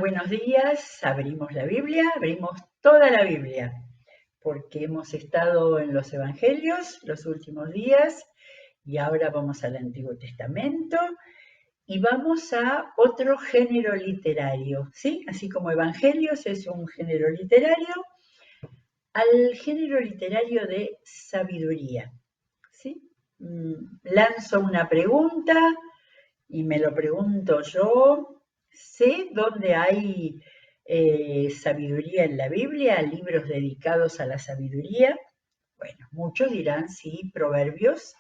buenos días. Abrimos la Biblia, abrimos toda la Biblia, porque hemos estado en los Evangelios los últimos días y ahora vamos al Antiguo Testamento y vamos a otro género literario, ¿sí? Así como Evangelios es un género literario, al género literario de sabiduría, ¿sí? Lanzo una pregunta y me lo pregunto yo. ¿Sé dónde hay sabiduría en la Biblia, libros dedicados a la sabiduría? Bueno, muchos dirán sí, Proverbios,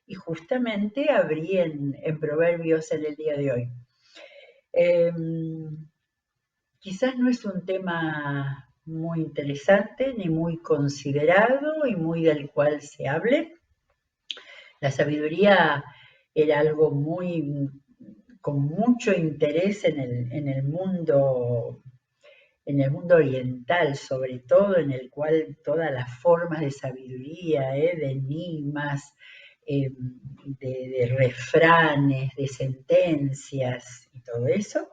y justamente abrí en Proverbios en el día de hoy. Quizás no es un tema muy interesante ni muy considerado y muy del cual se hable. La sabiduría era algo con mucho interés en el mundo oriental, sobre todo, en el cual todas las formas de sabiduría, de enigmas, de refranes, de sentencias y todo eso.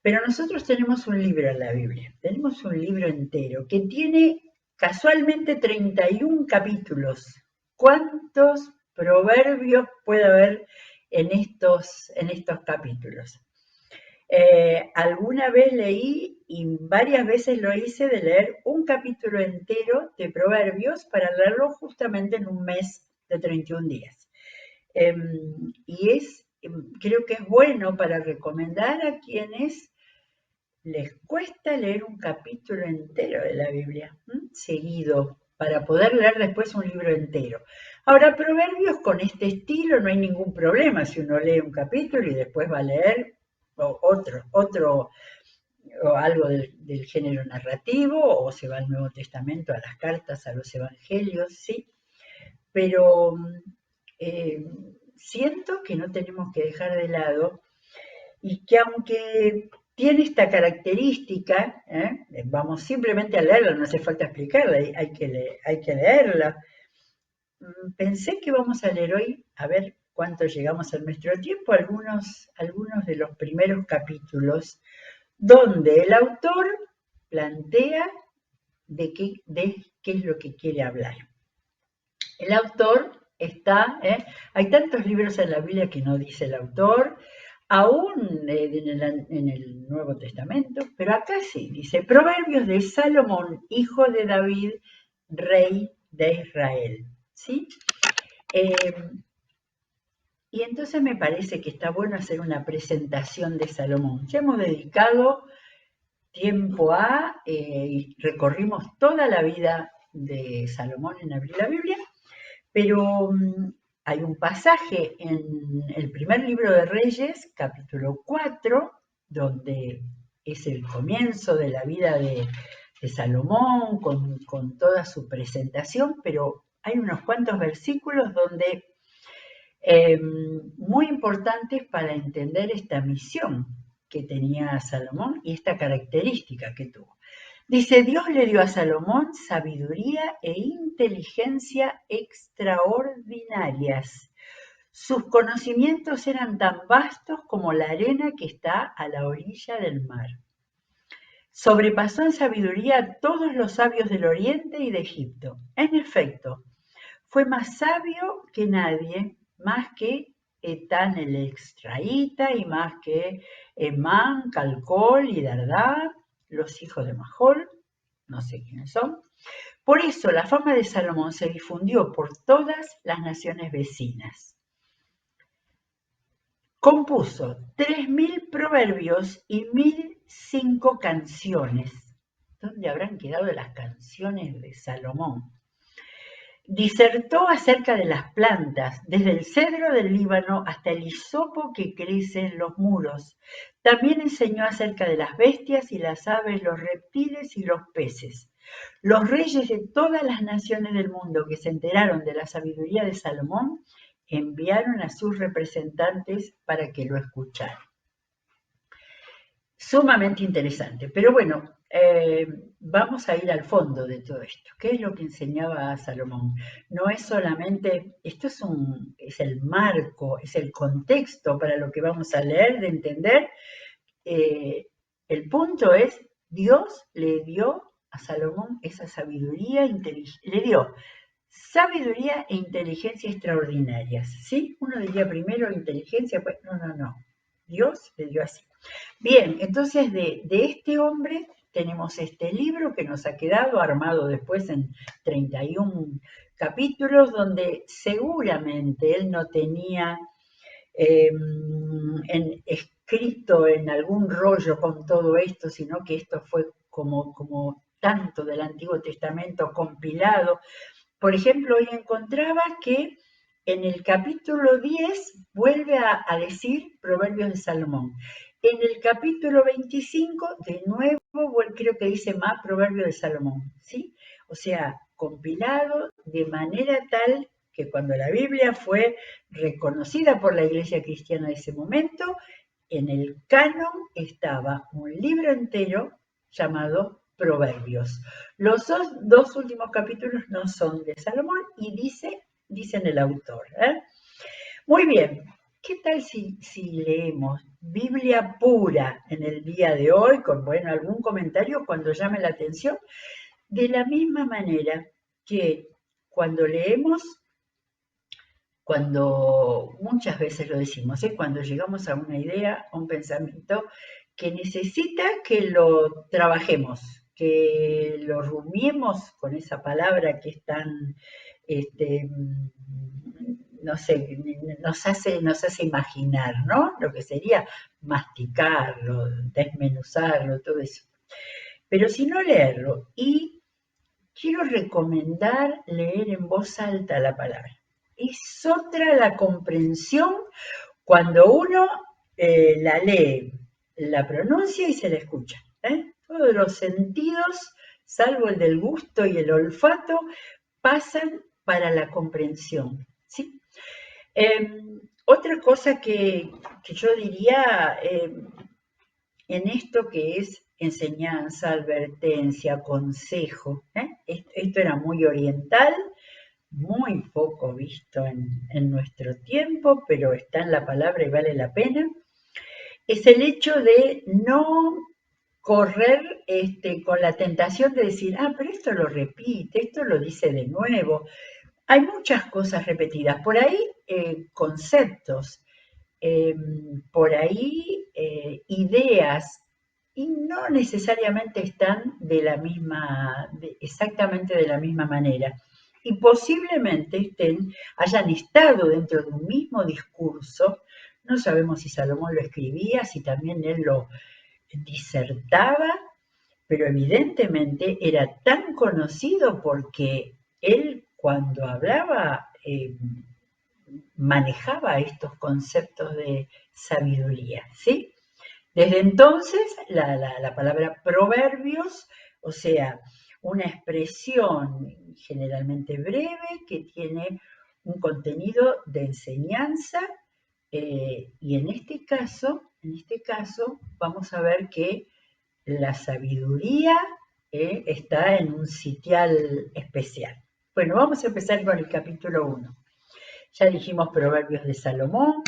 Pero nosotros tenemos un libro en la Biblia, tenemos un libro entero que tiene casualmente 31 capítulos. ¿Cuántos proverbios puede haber en estos capítulos? Alguna vez leí y varias veces lo hice de leer un capítulo entero de Proverbios para leerlo justamente en un mes de 31 días. Creo que es bueno para recomendar a quienes les cuesta leer un capítulo entero de la Biblia, seguido, para poder leer después un libro entero. Ahora, Proverbios con este estilo no hay ningún problema si uno lee un capítulo y después va a leer otro o algo del género narrativo, o se va al Nuevo Testamento, a las cartas, a los evangelios, ¿sí? Pero siento que no tenemos que dejar de lado y que aunque tiene esta característica, vamos simplemente a leerla, no hace falta explicarla, hay que leerla. Pensé que vamos a leer hoy, a ver cuánto llegamos en nuestro tiempo, algunos de los primeros capítulos, donde el autor plantea de qué es lo que quiere hablar. El autor hay tantos libros en la Biblia que no dice el autor, aún en el Nuevo Testamento, pero acá sí, dice Proverbios de Salomón, hijo de David, rey de Israel, ¿sí? Y entonces me parece que está bueno hacer una presentación de Salomón. Ya hemos dedicado tiempo y recorrimos toda la vida de Salomón en abrir la Biblia, pero hay un pasaje en el primer libro de Reyes, capítulo 4, donde es el comienzo de la vida de Salomón, con toda su presentación, pero hay unos cuantos versículos donde muy importantes para entender esta misión que tenía Salomón y esta característica que tuvo. Dice, Dios le dio a Salomón sabiduría e inteligencia extraordinarias. Sus conocimientos eran tan vastos como la arena que está a la orilla del mar. Sobrepasó en sabiduría a todos los sabios del Oriente y de Egipto. En efecto, fue más sabio que nadie, más que Etán el extraíta y más que Emán, Calcol y Dardá, los hijos de Mahol, no sé quiénes son. Por eso la fama de Salomón se difundió por todas las naciones vecinas. Compuso 3.000 proverbios y 1.005 canciones. ¿Dónde habrán quedado las canciones de Salomón? Disertó acerca de las plantas, desde el cedro del Líbano hasta el hisopo que crece en los muros. También enseñó acerca de las bestias y las aves, los reptiles y los peces. Los reyes de todas las naciones del mundo que se enteraron de la sabiduría de Salomón enviaron a sus representantes para que lo escucharan. Sumamente interesante, pero bueno, vamos a ir al fondo de todo esto. ¿Qué es lo que enseñaba Salomón? No es solamente, esto es el marco, es el contexto para lo que vamos a leer, de entender El punto es, Dios le dio a Salomón esa sabiduría, le dio sabiduría e inteligencia extraordinarias, ¿sí? Uno diría primero inteligencia, pues no. Dios le dio así. Bien, entonces de este hombre tenemos este libro que nos ha quedado armado después en 31 capítulos, donde seguramente él no tenía escrito en algún rollo con todo esto, sino que esto fue como tanto del Antiguo Testamento compilado. Por ejemplo, hoy encontraba que en el capítulo 10 vuelve a decir Proverbios de Salomón. En el capítulo 25, de nuevo, creo que dice más Proverbios de Salomón, ¿sí? O sea, compilado de manera tal que cuando la Biblia fue reconocida por la Iglesia cristiana de ese momento, en el canon estaba un libro entero llamado Proverbios. Los dos últimos capítulos no son de Salomón y dicen el autor. Muy bien, ¿qué tal si leemos Biblia pura en el día de hoy, con algún comentario cuando llame la atención? De la misma manera que cuando leemos, cuando muchas veces lo decimos, cuando llegamos a una idea, a un pensamiento que necesita que lo trabajemos, que lo rumiemos con esa palabra que es tan, no sé, nos hace imaginar, ¿no? Lo que sería masticarlo, desmenuzarlo, todo eso. Pero si no leerlo, y quiero recomendar leer en voz alta la palabra. Es otra la comprensión cuando uno la lee, la pronuncia y se la escucha. Todos los sentidos, salvo el del gusto y el olfato, pasan para la comprensión. ¿Sí? Otra cosa que yo diría en esto que es enseñanza, advertencia, consejo, esto era muy oriental, muy poco visto en nuestro tiempo, pero está en la palabra y vale la pena, es el hecho de no correr con la tentación de decir, pero esto lo repite, esto lo dice de nuevo. Hay muchas cosas repetidas, por ahí conceptos, por ahí ideas, y no necesariamente están exactamente de la misma manera. Y posiblemente hayan estado dentro de un mismo discurso. No sabemos si Salomón lo escribía, si también él lo disertaba, pero evidentemente era tan conocido porque él cuando hablaba manejaba estos conceptos de sabiduría, ¿sí? Desde entonces, la palabra proverbios, o sea, una expresión generalmente breve que tiene un contenido de enseñanza y en este caso vamos a ver que la sabiduría está en un sitial especial. Bueno, vamos a empezar con el capítulo 1. Ya dijimos Proverbios de Salomón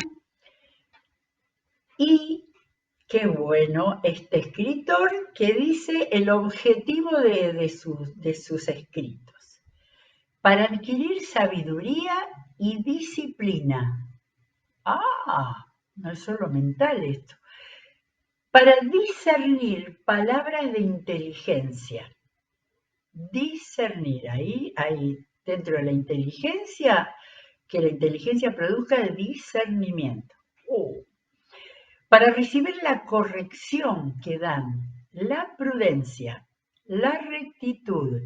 y qué bueno este escritor que dice el objetivo de sus escritos. Para adquirir sabiduría y disciplina. No es solo mental esto. Para discernir palabras de inteligencia. Discernir, ahí dentro de la inteligencia, que la inteligencia produzca el discernimiento. Para recibir la corrección que dan la prudencia, la rectitud,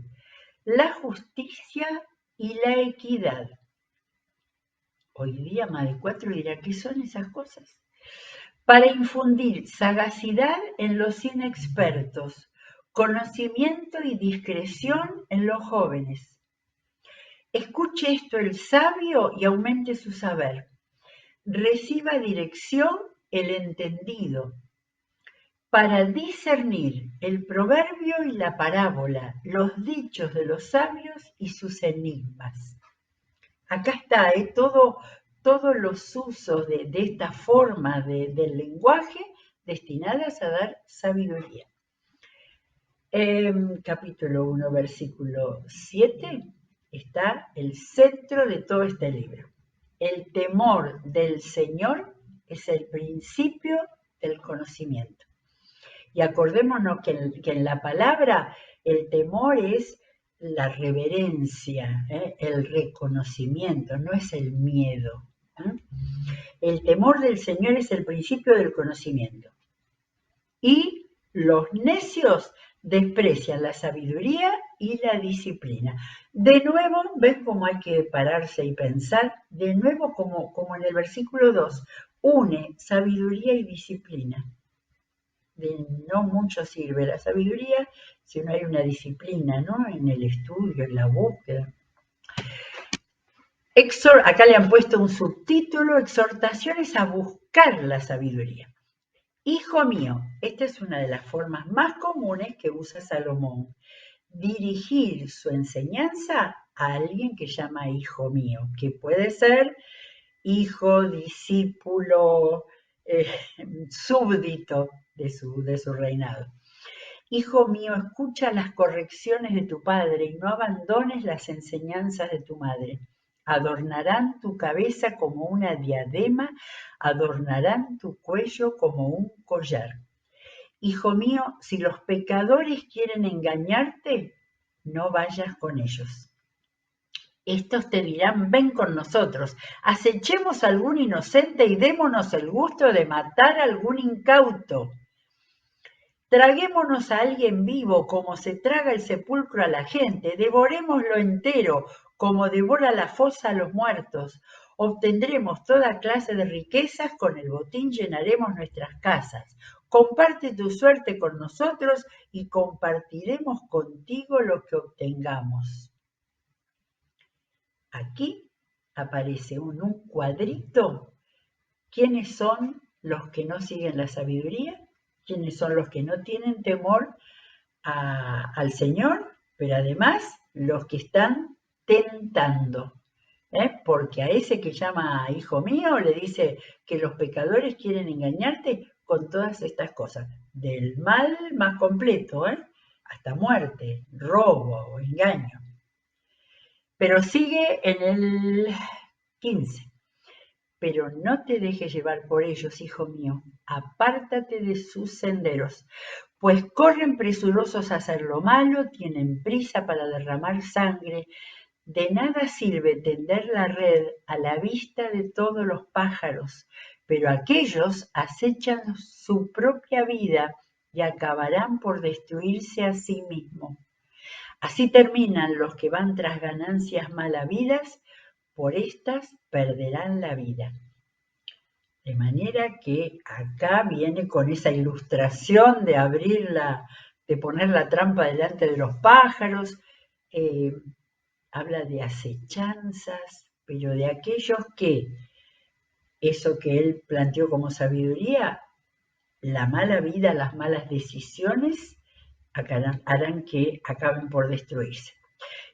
la justicia y la equidad. Hoy día más de 4 dirá, ¿qué son esas cosas? Para infundir sagacidad en los inexpertos, conocimiento y discreción en los jóvenes. Escuche esto el sabio y aumente su saber. Reciba dirección el entendido, para discernir el proverbio y la parábola, los dichos de los sabios y sus enigmas. Acá está todos los usos de esta forma del lenguaje destinadas a dar sabiduría. En capítulo 1, versículo 7, está el centro de todo este libro. El temor del Señor es el principio del conocimiento. Y acordémonos que en la palabra el temor es la reverencia, el reconocimiento, no es el miedo. El temor del Señor es el principio del conocimiento. Y los necios desprecian la sabiduría y la disciplina. De nuevo, ¿ven cómo hay que pararse y pensar? De nuevo, como en el versículo 2, une sabiduría y disciplina. De no mucho sirve la sabiduría si no hay una disciplina, ¿no? En el estudio, en la búsqueda. Acá le han puesto un subtítulo, exhortaciones a buscar la sabiduría. Hijo mío, esta es una de las formas más comunes que usa Salomón. Dirigir su enseñanza a alguien que llama hijo mío, que puede ser hijo, discípulo, súbdito de su reinado. Hijo mío, escucha las correcciones de tu padre y no abandones las enseñanzas de tu madre. Adornarán tu cabeza como una diadema, adornarán tu cuello como un collar. Hijo mío, si los pecadores quieren engañarte, no vayas con ellos. Estos te dirán, ven con nosotros, acechemos a algún inocente y démonos el gusto de matar a algún incauto. Traguémonos a alguien vivo como se traga el sepulcro a la gente, devorémoslo entero como devora la fosa a los muertos. Obtendremos toda clase de riquezas, con el botín llenaremos nuestras casas. Comparte tu suerte con nosotros y compartiremos contigo lo que obtengamos. Aquí aparece en un cuadrito quiénes son los que no siguen la sabiduría, quiénes son los que no tienen temor al Señor, pero además los que están tentando. Porque a ese que llama hijo mío le dice que los pecadores quieren engañarte con todas estas cosas, del mal más completo, hasta muerte, robo, engaño. Pero sigue en el 15. Pero no te dejes llevar por ellos, hijo mío, apártate de sus senderos, pues corren presurosos a hacer lo malo, tienen prisa para derramar sangre. De nada sirve tender la red a la vista de todos los pájaros, pero aquellos acechan su propia vida y acabarán por destruirse a sí mismos. Así terminan los que van tras ganancias malavidas, por estas perderán la vida. De manera que acá viene con esa ilustración de de poner la trampa delante de los pájaros. Habla de acechanzas, pero de aquellos que, eso que él planteó como sabiduría, la mala vida, las malas decisiones, harán que acaben por destruirse.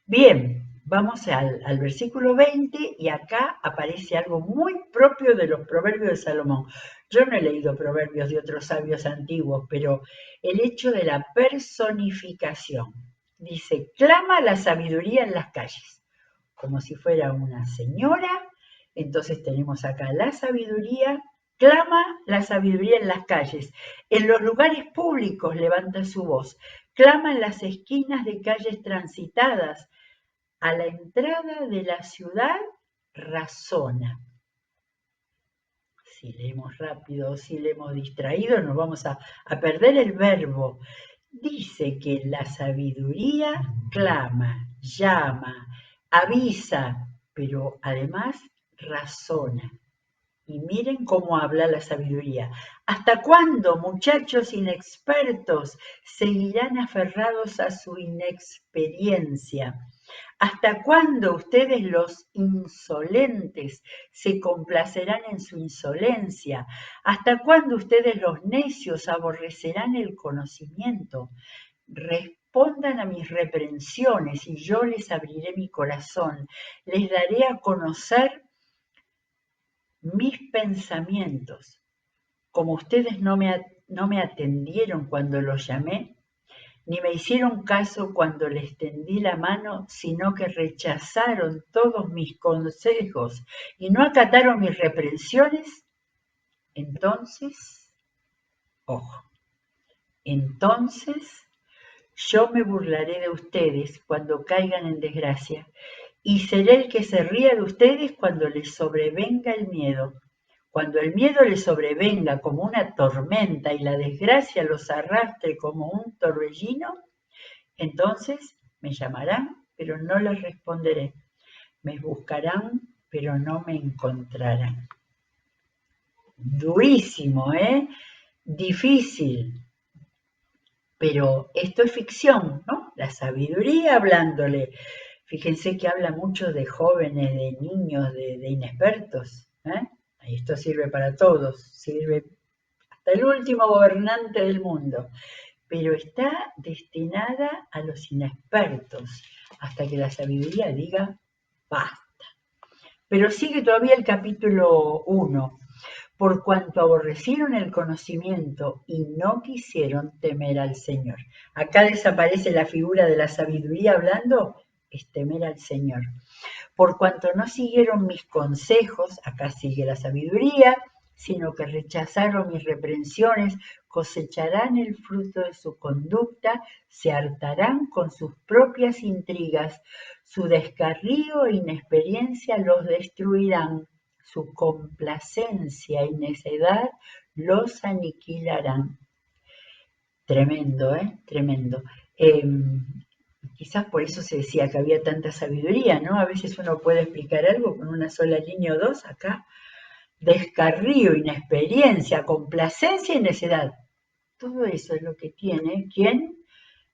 Bien, vamos al versículo 20 y acá aparece algo muy propio de los proverbios de Salomón. Yo no he leído proverbios de otros sabios antiguos, pero el hecho de la personificación. Dice, clama la sabiduría en las calles, como si fuera una señora. Entonces tenemos acá la sabiduría, clama la sabiduría en las calles. En los lugares públicos levanta su voz, clama en las esquinas de calles transitadas. A la entrada de la ciudad razona. Si leemos rápido o si leemos distraído, nos vamos a perder el verbo. Dice que la sabiduría clama, llama, avisa, pero además razona. Y miren cómo habla la sabiduría. ¿Hasta cuándo, muchachos inexpertos, seguirán aferrados a su inexperiencia? ¿Hasta cuándo ustedes los insolentes se complacerán en su insolencia? ¿Hasta cuándo ustedes los necios aborrecerán el conocimiento? Respondan a mis reprensiones y yo les abriré mi corazón. Les daré a conocer mis pensamientos. Como ustedes no no me atendieron cuando los llamé, ni me hicieron caso cuando les tendí la mano, sino que rechazaron todos mis consejos y no acataron mis reprensiones, entonces, ojo, entonces yo me burlaré de ustedes cuando caigan en desgracia, y seré el que se ría de ustedes cuando les sobrevenga el miedo. Cuando el miedo les sobrevenga como una tormenta y la desgracia los arrastre como un torbellino, entonces me llamarán, pero no les responderé. Me buscarán, pero no me encontrarán. Durísimo, ¿eh? Difícil. Pero esto es ficción, ¿no? La sabiduría hablándole. Fíjense que habla mucho de jóvenes, de niños, de inexpertos. Esto sirve para todos, sirve hasta el último gobernante del mundo, pero está destinada a los inexpertos, hasta que la sabiduría diga basta. Pero sigue todavía el capítulo 1. Por cuanto aborrecieron el conocimiento y no quisieron temer al Señor. Acá desaparece la figura de la sabiduría hablando, es temer al Señor. Por cuanto no siguieron mis consejos, acá sigue la sabiduría, sino que rechazaron mis reprensiones, cosecharán el fruto de su conducta, se hartarán con sus propias intrigas, su descarrío e inexperiencia los destruirán, su complacencia y necedad los aniquilarán. Tremendo, Tremendo. Quizás por eso se decía que había tanta sabiduría, ¿no? A veces uno puede explicar algo con una sola línea o dos, acá descarrío, inexperiencia, complacencia y necedad. Todo eso es lo que tiene quien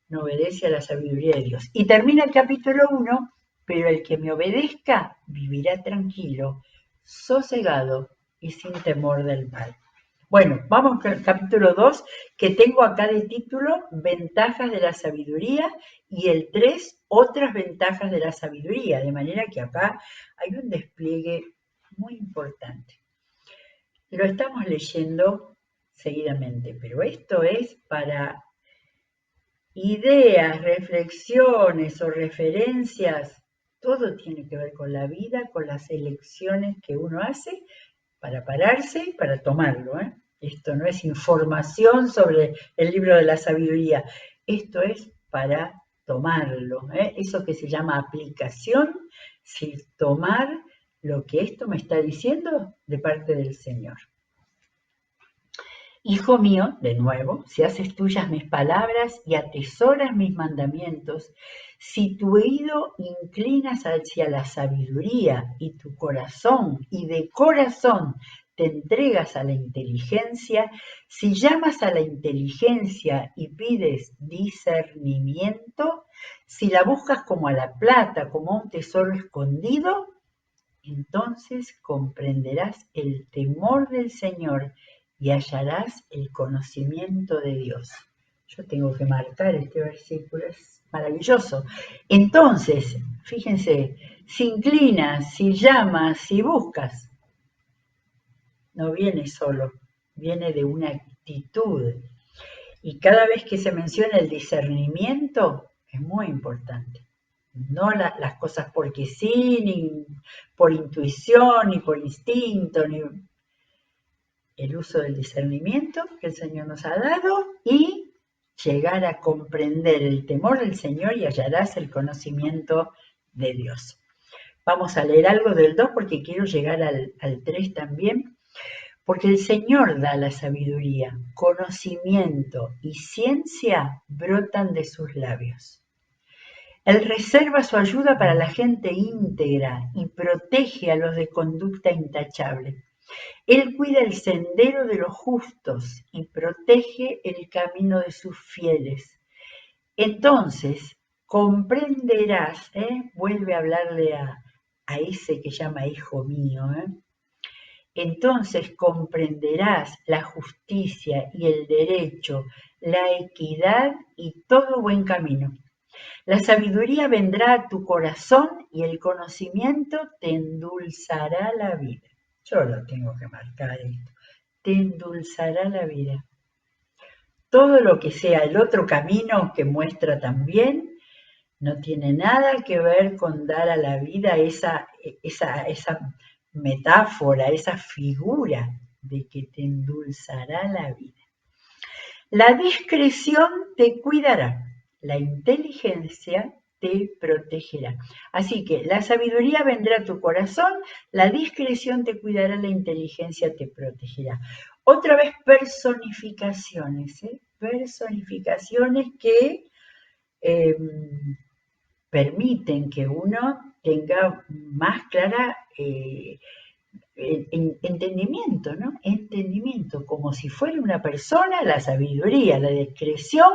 no obedece a la sabiduría de Dios. Y termina el capítulo 1, pero el que me obedezca vivirá tranquilo, sosegado y sin temor del mal. Bueno, vamos al capítulo 2, que tengo acá de título Ventajas de la sabiduría, y el 3, Otras ventajas de la sabiduría, de manera que acá hay un despliegue muy importante. Lo estamos leyendo seguidamente, pero esto es para ideas, reflexiones o referencias. Todo tiene que ver con la vida, con las elecciones que uno hace para pararse y para tomarlo. Esto no es información sobre el libro de la sabiduría, esto es para tomarlo. Eso que se llama aplicación, si tomar lo que esto me está diciendo de parte del Señor. Hijo mío, de nuevo, si haces tuyas mis palabras y atesoras mis mandamientos, si tu oído inclinas hacia la sabiduría y tu corazón, y de corazón te entregas a la inteligencia, si llamas a la inteligencia y pides discernimiento, si la buscas como a la plata, como a un tesoro escondido, entonces comprenderás el temor del Señor y hallarás el conocimiento de Dios. Yo tengo que marcar este versículo, es maravilloso. Entonces, fíjense, si inclinas, si llamas, si buscas, no viene solo, viene de una actitud. Y cada vez que se menciona el discernimiento, es muy importante. No las cosas porque sí, ni por intuición, ni por instinto, ni el uso del discernimiento que el Señor nos ha dado y llegar a comprender el temor del Señor y hallarás el conocimiento de Dios. Vamos a leer algo del 2 porque quiero llegar al 3 también, porque el Señor da la sabiduría, conocimiento y ciencia brotan de sus labios. Él reserva su ayuda para la gente íntegra y protege a los de conducta intachable. Él cuida el sendero de los justos y protege el camino de sus fieles. Entonces comprenderás, vuelve a hablarle a ese que llama hijo mío, entonces comprenderás la justicia y el derecho, la equidad y todo buen camino. La sabiduría vendrá a tu corazón y el conocimiento te endulzará la vida. Yo lo tengo que marcar esto. Te endulzará la vida. todo lo que sea el otro camino que muestra también, no tiene nada que ver con dar a la vida esa metáfora, esa figura de que te endulzará la vida. La discreción te cuidará, la inteligencia te protegerá. Así que la sabiduría vendrá a tu corazón, la discreción te cuidará, la inteligencia te protegerá. Otra vez personificaciones, personificaciones que permiten que uno tenga más clara entendimiento, ¿no? Entendimiento, como si fuera una persona, la sabiduría, la discreción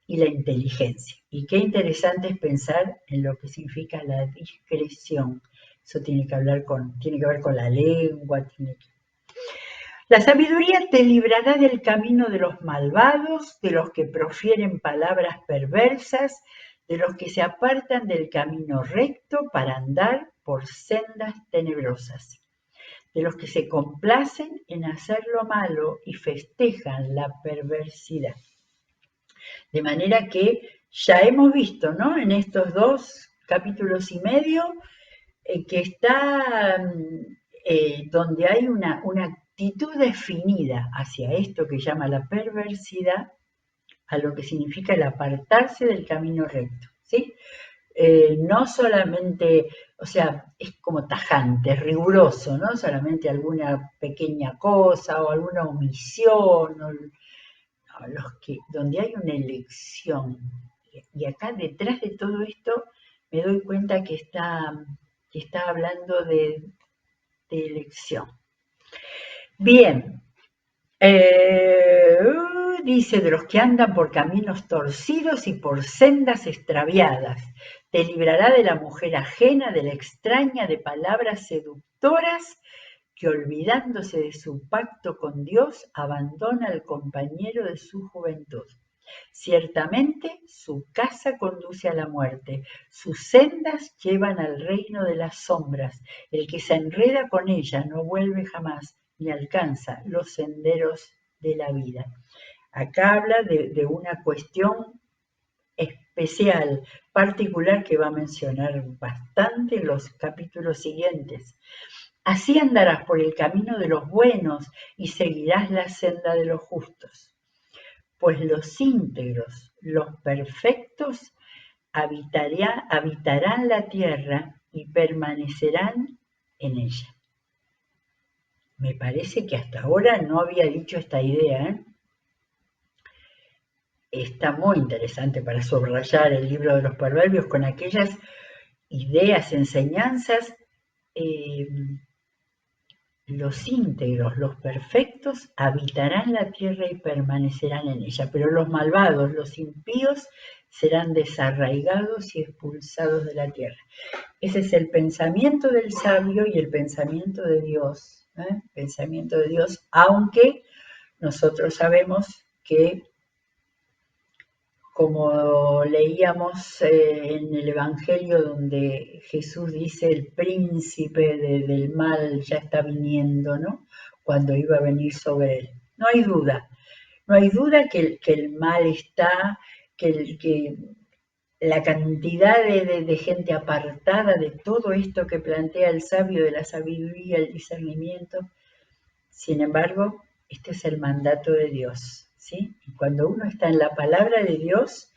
y la inteligencia. Y qué interesante es pensar en lo que significa la discreción. Eso tiene que ver con la lengua. La sabiduría te librará del camino de los malvados, de los que profieren palabras perversas, de los que se apartan del camino recto para andar por sendas tenebrosas, de los que se complacen en hacer lo malo y festejan la perversidad. De manera que ya hemos visto, ¿no?, en estos 2 capítulos y medio, que está donde hay una actitud definida hacia esto que llama la perversidad, a lo que significa el apartarse del camino recto, ¿sí? No solamente, o sea, es como tajante, riguroso, no solamente alguna pequeña cosa o alguna omisión, donde hay una elección. Y acá detrás de todo esto me doy cuenta que está hablando de elección. Bien, dice, de los que andan por caminos torcidos y por sendas extraviadas, te librará de la mujer ajena, de la extraña, de palabras seductoras, que olvidándose de su pacto con Dios, abandona al compañero de su juventud. Ciertamente su casa conduce a la muerte, sus sendas llevan al reino de las sombras. El que se enreda con ella no vuelve jamás, ni alcanza los senderos de la vida. Acá habla de una cuestión especial, particular, que va a mencionar bastante en los capítulos siguientes. Así andarás por el camino de los buenos y seguirás la senda de los justos. Pues los íntegros, los perfectos, habitarán la tierra y permanecerán en ella. Me parece que hasta ahora no había dicho esta idea, ¿eh? Está muy interesante para subrayar el libro de los Proverbios con aquellas ideas, enseñanzas. Los íntegros, los perfectos, habitarán la tierra y permanecerán en ella, pero los malvados, los impíos, serán desarraigados y expulsados de la tierra. Ese es el pensamiento del sabio y el pensamiento de Dios, pensamiento de Dios, aunque nosotros sabemos que, como leíamos en el Evangelio, donde Jesús dice, el príncipe del mal ya está viniendo, ¿no?, cuando iba a venir sobre él. No hay duda que el mal está, que la cantidad de gente apartada de todo esto que plantea el sabio, de la sabiduría, el discernimiento. Sin embargo, este es el mandato de Dios, ¿sí? Y cuando uno está en la palabra de Dios,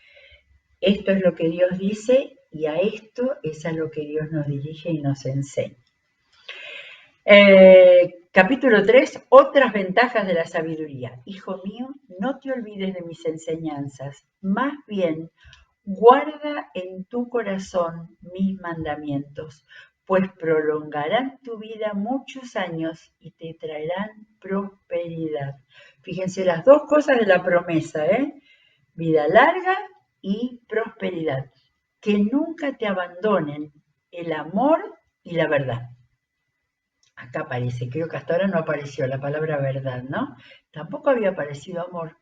esto es lo que Dios dice y a esto es a lo que Dios nos dirige y nos enseña. Capítulo 3, otras ventajas de la sabiduría. Hijo mío, no te olvides de mis enseñanzas, más bien guarda en tu corazón mis mandamientos, pues prolongarán tu vida muchos años y te traerán prosperidad. Fíjense las 2 cosas de la promesa, vida larga y prosperidad. Que nunca te abandonen el amor y la verdad. Acá aparece, creo que hasta ahora no apareció la palabra verdad, ¿no? Tampoco había aparecido amor,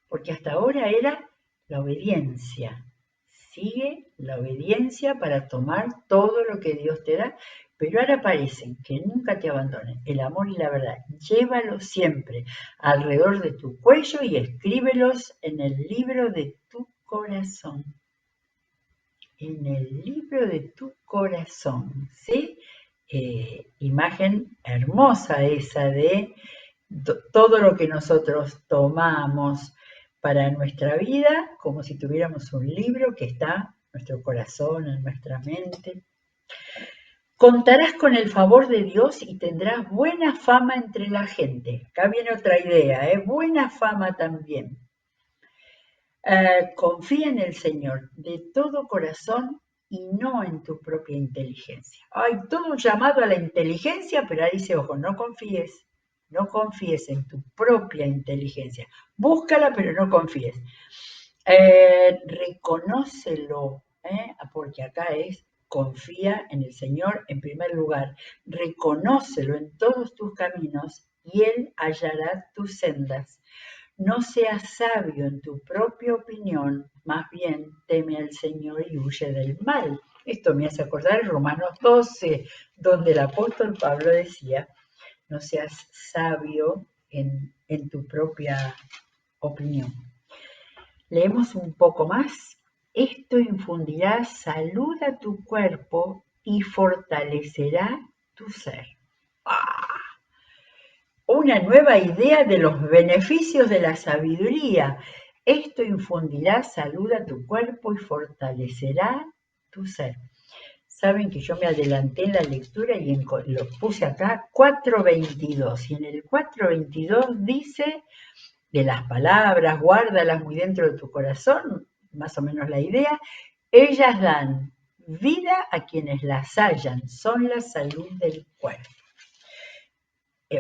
porque hasta ahora era la obediencia. Sigue la obediencia para tomar todo lo que Dios te da, pero ahora parecen que nunca te abandonen. El amor y la verdad, llévalos siempre alrededor de tu cuello y escríbelos en el libro de tu corazón. En el libro de tu corazón, ¿sí? Imagen hermosa esa de todo lo que nosotros tomamos para nuestra vida, como si tuviéramos un libro que está en nuestro corazón, en nuestra mente. Contarás con el favor de Dios y tendrás buena fama entre la gente. Acá viene otra idea, buena fama también. Confía en el Señor de todo corazón y no en tu propia inteligencia. Hay todo un llamado a la inteligencia, pero ahí dice, ojo, no confíes en tu propia inteligencia. Búscala, pero no confíes. Reconócelo, porque acá es confía en el Señor en primer lugar. Reconócelo en todos tus caminos y Él hallará tus sendas. No seas sabio en tu propia opinión, más bien teme al Señor y huye del mal. Esto me hace acordar Romanos 12, donde el apóstol Pablo decía, no seas sabio en tu propia opinión. Leemos un poco más. Esto infundirá salud a tu cuerpo y fortalecerá tu ser. Una nueva idea de los beneficios de la sabiduría. Esto infundirá salud a tu cuerpo y fortalecerá tu ser. Saben que yo me adelanté en la lectura y lo puse acá, 4.22. Y en el 4.22 dice, de las palabras, guárdalas muy dentro de tu corazón, más o menos la idea, ellas dan vida a quienes las hallan, son la salud del cuerpo.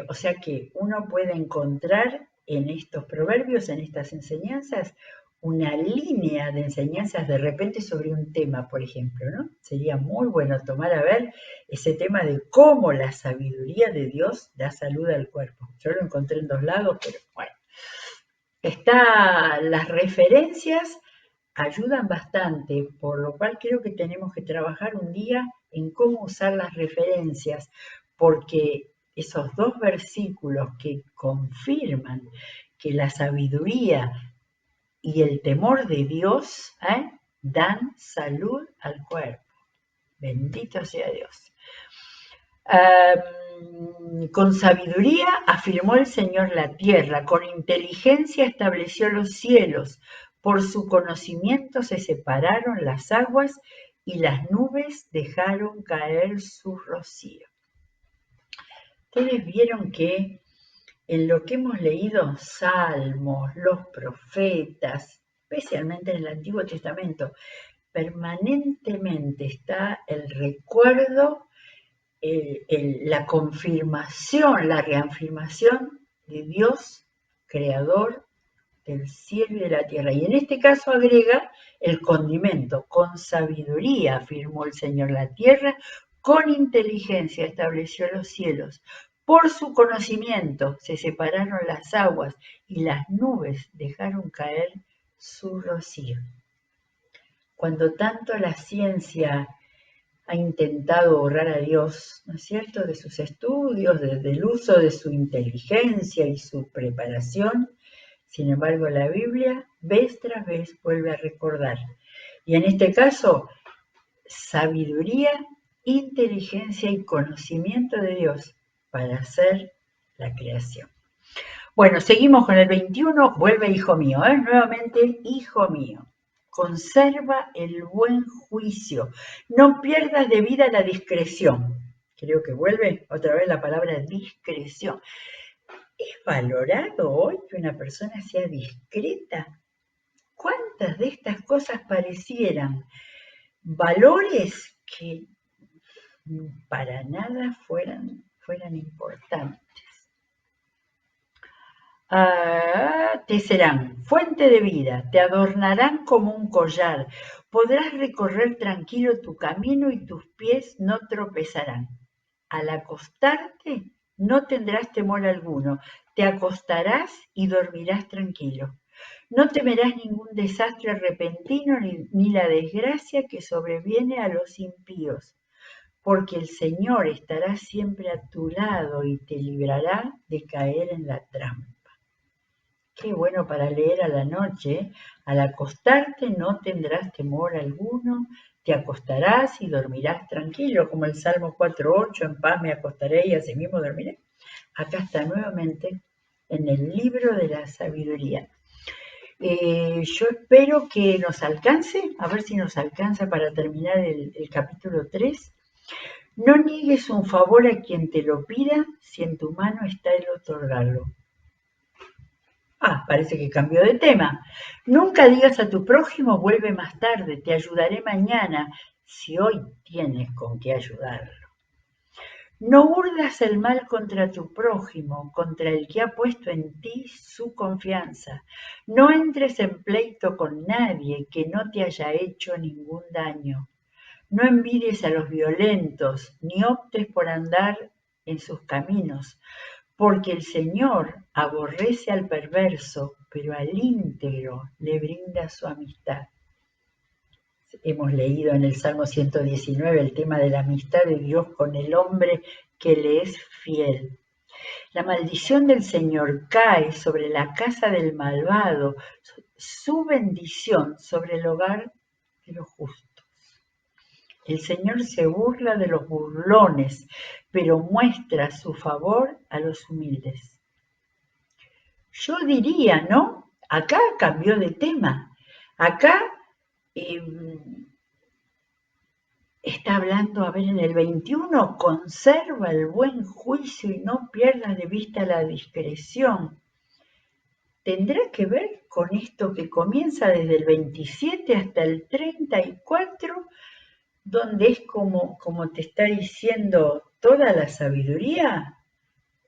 O sea que uno puede encontrar en estos proverbios, en estas enseñanzas, una línea de enseñanzas de repente sobre un tema, por ejemplo, ¿no? Sería muy bueno tomar a ver ese tema de cómo la sabiduría de Dios da salud al cuerpo. Yo lo encontré en 2 lados, pero bueno. Las referencias ayudan bastante, por lo cual creo que tenemos que trabajar un día en cómo usar las referencias, porque esos 2 versículos que confirman que la sabiduría y el temor de Dios dan salud al cuerpo. Bendito sea Dios. Con sabiduría afirmó el Señor la tierra, con inteligencia estableció los cielos, por su conocimiento se separaron las aguas y las nubes dejaron caer su rocío. Ustedes vieron que en lo que hemos leído, Salmos, los profetas, especialmente en el Antiguo Testamento, permanentemente está el recuerdo, la confirmación, la reafirmación de Dios, creador del cielo y de la tierra. Y en este caso agrega el condimento, con sabiduría afirmó el Señor la tierra, con inteligencia estableció los cielos. Por su conocimiento se separaron las aguas y las nubes dejaron caer su rocío. Cuando tanto la ciencia ha intentado borrar a Dios, ¿no es cierto?, de sus estudios, del uso de su inteligencia y su preparación. Sin embargo, la Biblia, vez tras vez, vuelve a recordar. Y en este caso, sabiduría, inteligencia y conocimiento de Dios para hacer la creación. Bueno, seguimos con el 21. Vuelve hijo mío, nuevamente, hijo mío. Conserva el buen juicio. No pierdas de vida la discreción. Creo que vuelve otra vez la palabra discreción. ¿Es valorado hoy que una persona sea discreta? ¿Cuántas de estas cosas parecieran valores que para nada fueran importantes? Te serán fuente de vida, te adornarán como un collar, podrás recorrer tranquilo tu camino y tus pies no tropezarán. Al acostarte no tendrás temor alguno, te acostarás y dormirás tranquilo. No temerás ningún desastre repentino ni la desgracia que sobreviene a los impíos. porque el Señor estará siempre a tu lado y te librará de caer en la trampa. Qué bueno para leer a la noche. Al acostarte no tendrás temor alguno, te acostarás y dormirás tranquilo, como el Salmo 4:8, en paz me acostaré y asimismo dormiré. Acá está nuevamente en el libro de la sabiduría. Yo espero que nos alcance, a ver si nos alcanza para terminar el capítulo 3. No niegues un favor a quien te lo pida, si en tu mano está el otorgarlo. Parece que cambió de tema. Nunca digas a tu prójimo, vuelve más tarde, te ayudaré mañana, si hoy tienes con qué ayudarlo. No urdas el mal contra tu prójimo, contra el que ha puesto en ti su confianza. No entres en pleito con nadie que no te haya hecho ningún daño. No envidies a los violentos, ni optes por andar en sus caminos, porque el Señor aborrece al perverso, pero al íntegro le brinda su amistad. Hemos leído en el Salmo 119 el tema de la amistad de Dios con el hombre que le es fiel. La maldición del Señor cae sobre la casa del malvado, su bendición sobre el hogar de los justos. El Señor se burla de los burlones, pero muestra su favor a los humildes. Yo diría, ¿no? Acá cambió de tema. Acá está hablando, a ver, en el 21, conserva el buen juicio y no pierdas de vista la discreción. ¿Tendrá que ver con esto que comienza desde el 27 hasta el 34, donde es como te está diciendo toda la sabiduría?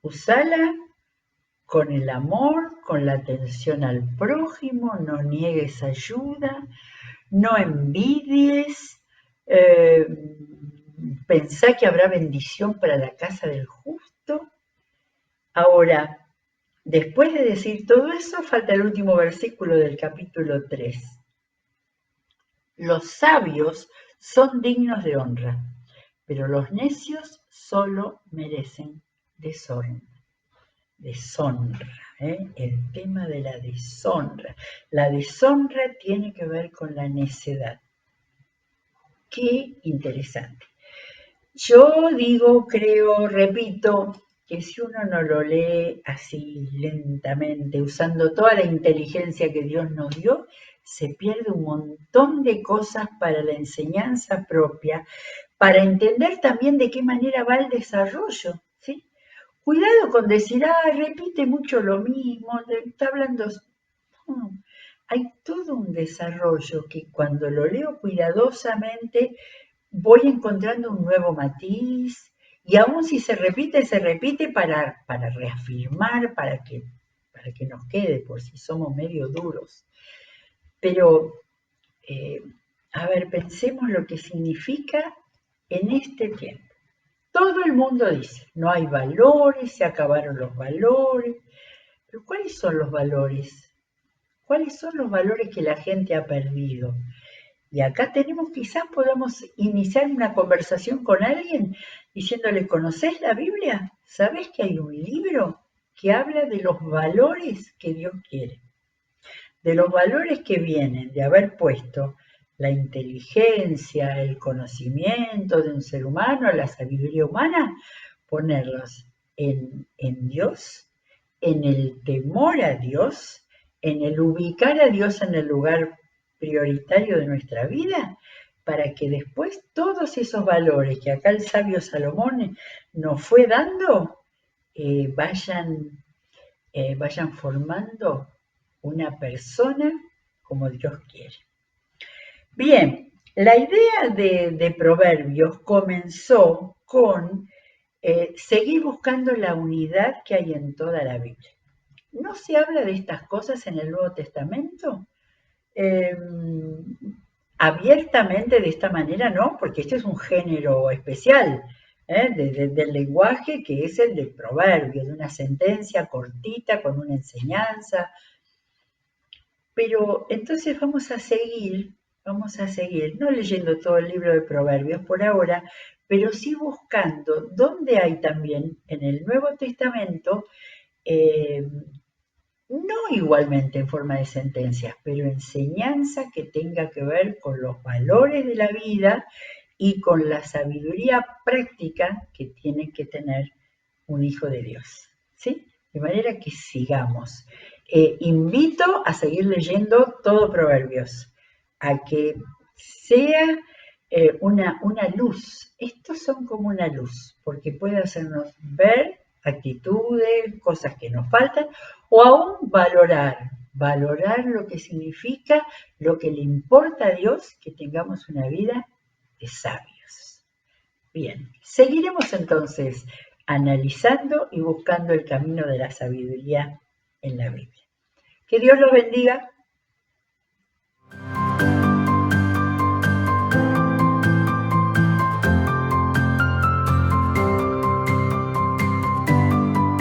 Usala con el amor, con la atención al prójimo, no niegues ayuda, no envidies, pensá que habrá bendición para la casa del justo. Ahora, después de decir todo eso, falta el último versículo del capítulo 3. Los sabios son dignos de honra, pero los necios solo merecen deshonra. El tema de la deshonra. La deshonra tiene que ver con la necedad. Qué interesante. Yo digo, creo, repito, que si uno no lo lee así lentamente, usando toda la inteligencia que Dios nos dio, se pierde un montón de cosas para la enseñanza propia, para entender también de qué manera va el desarrollo, ¿sí? Cuidado con decir, repite mucho lo mismo, está hablando. No, hay todo un desarrollo que cuando lo leo cuidadosamente voy encontrando un nuevo matiz, y aún si se repite para reafirmar, para que nos quede, por si somos medio duros. Pero, a ver, pensemos lo que significa en este tiempo. Todo el mundo dice, no hay valores, se acabaron los valores. Pero ¿cuáles son los valores? ¿Cuáles son los valores que la gente ha perdido? Y acá quizás podamos iniciar una conversación con alguien diciéndole, ¿conocés la Biblia? ¿Sabés que hay un libro que habla de los valores que Dios quiere? De los valores que vienen de haber puesto la inteligencia, el conocimiento de un ser humano, la sabiduría humana, ponerlos en Dios, en el temor a Dios, en el ubicar a Dios en el lugar prioritario de nuestra vida, para que después todos esos valores que acá el sabio Salomón nos fue dando, vayan formando una persona como Dios quiere. Bien, la idea de Proverbios comenzó con seguir buscando la unidad que hay en toda la Biblia. ¿No se habla de estas cosas en el Nuevo Testamento? Abiertamente de esta manera, no, porque este es un género especial del lenguaje, que es el del proverbio, de una sentencia cortita con una enseñanza. Pero entonces vamos a seguir vamos a seguir, no leyendo todo el libro de Proverbios por ahora, pero sí buscando dónde hay también en el Nuevo Testamento, no igualmente en forma de sentencias, pero enseñanza que tenga que ver con los valores de la vida y con la sabiduría práctica que tiene que tener un hijo de Dios. ¿Sí? De manera que sigamos. Invito a seguir leyendo todo Proverbios, a que sea una luz. Estos son como una luz, porque puede hacernos ver actitudes, cosas que nos faltan, o aún valorar lo que significa, lo que le importa a Dios, que tengamos una vida de sabios. Bien, seguiremos entonces analizando y buscando el camino de la sabiduría en la Biblia. Que Dios los bendiga.